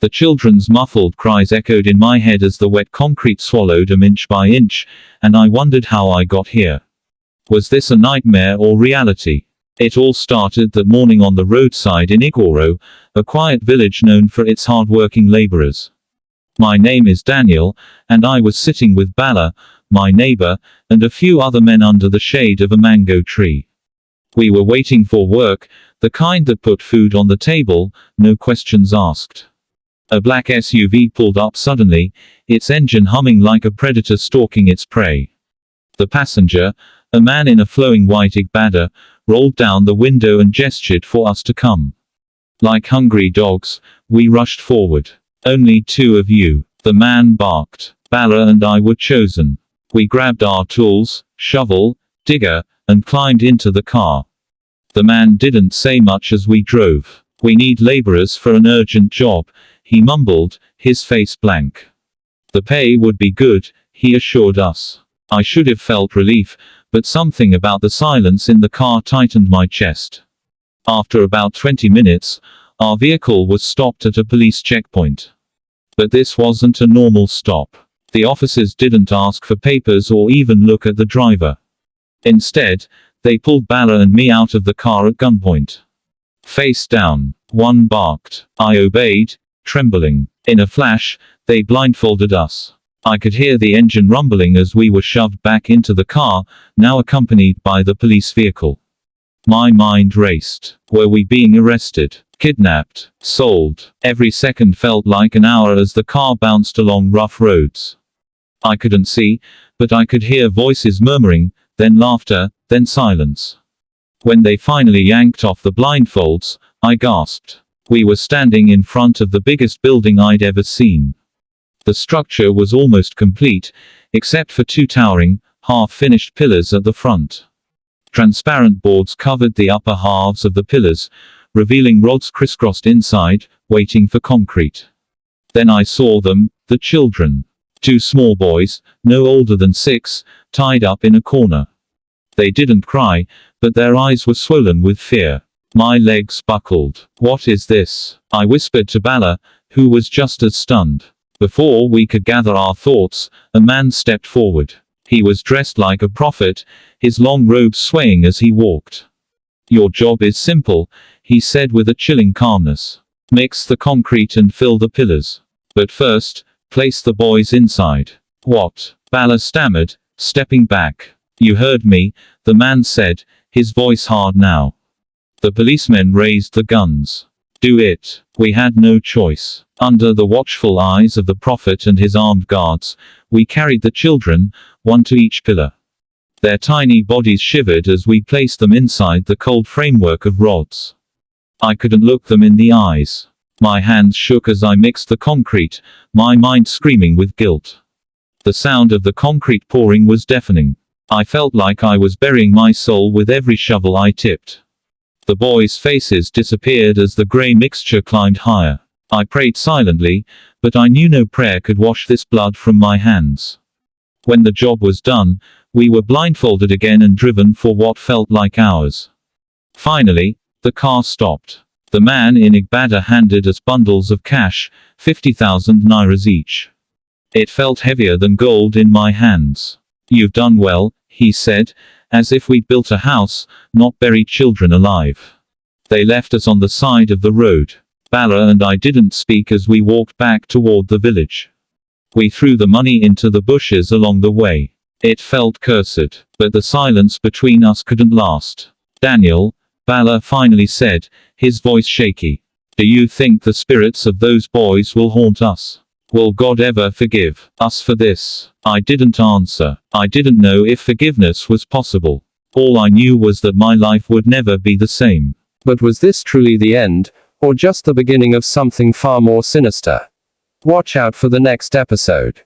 The children's muffled cries echoed in my head as the wet concrete swallowed them inch by inch, and I wondered how I got here. Was this a nightmare or reality? It all started that morning on the roadside in Igoro, a quiet village known for its hard-working laborers. My name is Daniel, and I was sitting with Bala, my neighbor, and a few other men under the shade of a mango tree. We were waiting for work, the kind that put food on the table, no questions asked. A black SUV pulled up suddenly, its engine humming like a predator stalking its prey. The passenger, a man in a flowing white agbada, rolled down the window and gestured for us to come. Like hungry dogs, we rushed forward. Only two of you, the man barked. Bala and I were chosen. We grabbed our tools, shovel, digger, and climbed into the car. The man didn't say much as we drove. We need laborers for an urgent job, he mumbled, his face blank. The pay would be good, he assured us. I should have felt relief, but something about the silence in the car tightened my chest. After about 20 minutes, our vehicle was stopped at a police checkpoint. But this wasn't a normal stop. The officers didn't ask for papers or even look at the driver. Instead, they pulled Bala and me out of the car at gunpoint. Face down. One barked. I obeyed, trembling. In a flash, they blindfolded us. I could hear the engine rumbling as we were shoved back into the car, now accompanied by the police vehicle. My mind raced. Were we being arrested? Kidnapped? Sold? Every second felt like an hour as the car bounced along rough roads. I couldn't see, but I could hear voices murmuring, then laughter, then silence. When they finally yanked off the blindfolds, I gasped. We were standing in front of the biggest building I'd ever seen. The structure was almost complete, except for two towering, half-finished pillars at the front. Transparent boards covered the upper halves of the pillars, revealing rods crisscrossed inside, waiting for concrete. Then I saw them, the children. Two small boys, no older than 6, tied up in a corner. They didn't cry, but their eyes were swollen with fear. My legs buckled. What is this? I whispered to Bala, who was just as stunned. Before we could gather our thoughts, a man stepped forward. He was dressed like a prophet, his long robes swaying as he walked. Your job is simple, he said with a chilling calmness. Mix the concrete and fill the pillars. But first, place the boys inside. What? Bala stammered, stepping back. You heard me, the man said, his voice hard now. The policemen raised the guns. Do it. We had no choice. Under the watchful eyes of the prophet and his armed guards, we carried the children, one to each pillar. Their tiny bodies shivered as we placed them inside the cold framework of rods. I couldn't look them in the eyes. My hands shook as I mixed the concrete, my mind screaming with guilt. The sound of the concrete pouring was deafening. I felt like I was burying my soul with every shovel I tipped. The boys' faces disappeared as the gray mixture climbed higher. I prayed silently, but I knew no prayer could wash this blood from my hands. When the job was done, we were blindfolded again and driven for what felt like hours. Finally, the car stopped. The man in agbada handed us bundles of cash, 50,000 nairas each. It felt heavier than gold in my hands. You've done well, he said, as if we'd built a house, not buried children alive. They left us on the side of the road. Bala and I didn't speak as we walked back toward the village. We threw the money into the bushes along the way. It felt cursed, but the silence between us couldn't last. Daniel, Bala finally said, his voice shaky. Do you think the spirits of those boys will haunt us? Will God ever forgive us for this? I didn't answer. I didn't know if forgiveness was possible. All I knew was that my life would never be the same. But was this truly the end, or just the beginning of something far more sinister? Watch out for the next episode.